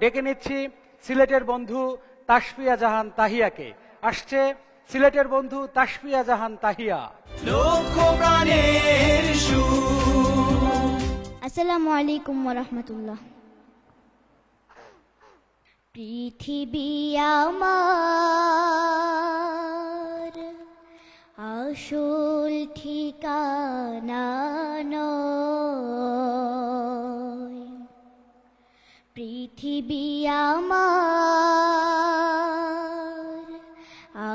ডেকে নিচ্ছি সিলেটের বন্ধু তাসফিয়া জাহান তাহিয়াকে। আসছে সিলেটের বন্ধু তাসফিয়া জাহান তাহিয়া। আসসালামু আলাইকুম ওয়া রাহমাতুল্লাহ। পৃথিবী আমার আসল ঠিকানা নয়, পৃথিবী আমার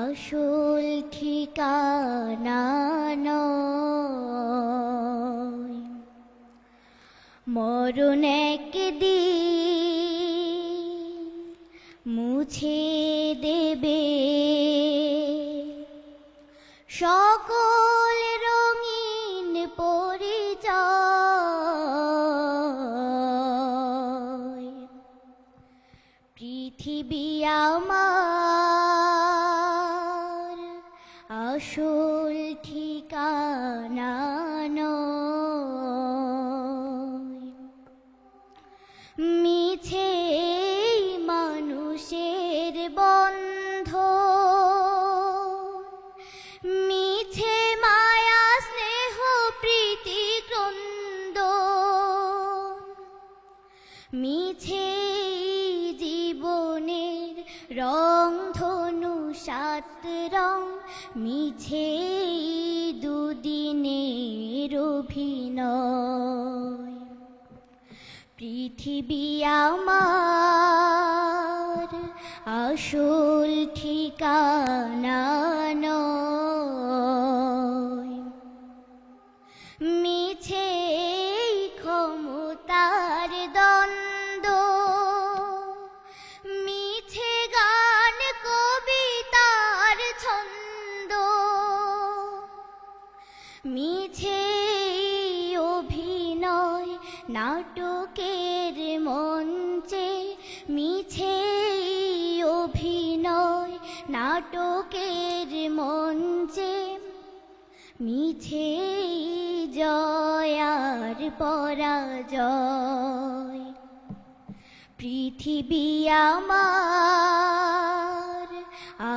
আসল ঠিকানা নয়। মরণ একদিন মুছে দেবে সকল রঙিন পরিচয়। পৃথিবী আমার আসল ঠিকানা নয়। মিছে মানুষের বন্ধন, মিছে মায়া স্নেহ প্রীতি ক্রন্দন, মিছে জীবনের রং ধনু সাত রং, মিছে দুদিনের অভিনয়। পৃথিবী আমার আসল ঠিকানা নয়। মিছে ক্ষমতার দ্বন্দ্ব, মিছে গান কবিতার ছন্দ, মিছে অভিনয় নাটকের মঞ্চে, মিছে অভিনয় নাটকের মঞ্চে, মিছে জয় আর পরাজয়। পৃথিবী আমার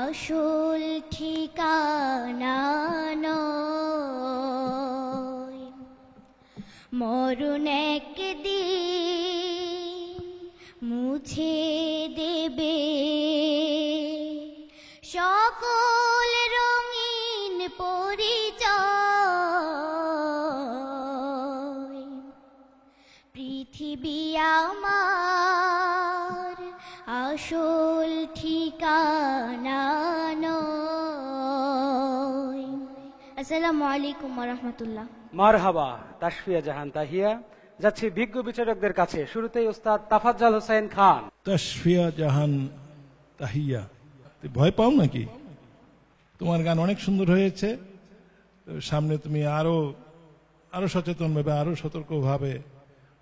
আসল ঠিকানা নয়। মরণ একদিন মুছে দেবে সকল রঙিন পরিচয়। পৃথিবী আমার আসল ঠিকানা নয়। আসসালামু আলাইকুম ওয়া রাহমাতুল্লাহ। মারহাবা তাসফিয়া জাহান তাহিয়া। যাচ্ছি বিজ্ঞ বিচারকদের কাছে। শুরুতেই ওস্তাদ তাফাজ্জল হোসেন খান। তাসফিয়া জাহান তাহিয়া, তুই ভয় পাও নাকি? তোমার গান অনেক সুন্দর হয়েছে। সামনে তুমি আরো সচেতন ভাবে, আরো সতর্ক ভাবে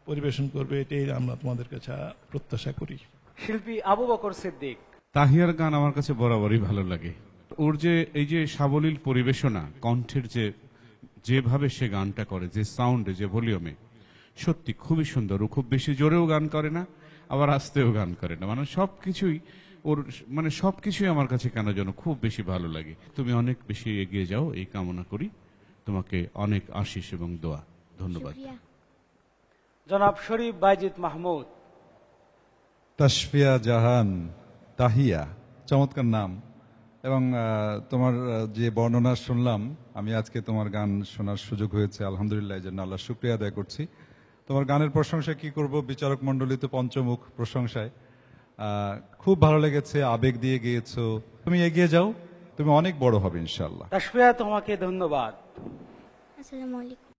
পরিবেশন করবে, এটাই আমরা তোমাদের কাছে প্রত্যাশা করি। শিল্পী আবু বকর সিদ্দিক। তাহিয়ার গান আমার কাছে বরাবরই ভালো লাগে। ওর যে এই যে সাবলীল পরিবেশনা, কণ্ঠের যেভাবে সে গানটা করে, যে সাউন্ডে, যে ভলিউমে, সত্যি খুবই সুন্দর। ও খুব বেশি জোরেও গান করে না, আবার আস্তেও গান করে না, মানে সবকিছুই ওর, মানে সবকিছুই আমার কাছে কেন যেন খুব বেশি ভালো লাগে। তুমি অনেক বেশি এগিয়ে যাও এই কামনা করি। তোমাকে অনেক আশিস এবং দোয়া। ধন্যবাদ। জনাব শরীফ বাইজিদ মাহমুদ। তাসফিয়া জাহান তাহিয়া, চমৎকার নাম। এবং তোমার যে বর্ণনা শুনলাম, আমি আজকে তোমার গান শোনার সুযোগ হয়েছে, আলহামদুলিল্লাহ, এই জন্য আল্লাহ শুকরিয়া আদায় করছি। তোমার গানের প্রশংসা কি করব, বিচারক মণ্ডলী তো পঞ্চমুখ প্রশংসায়। খুব ভালো লেগেছে, আবেগ দিয়ে গিয়েছো। তুমি এগিয়ে যাও, তুমি অনেক বড় হবে ইনশাআল্লাহ। তাসফিয়া তোমাকে ধন্যবাদ। আসসালামু আলাইকুম।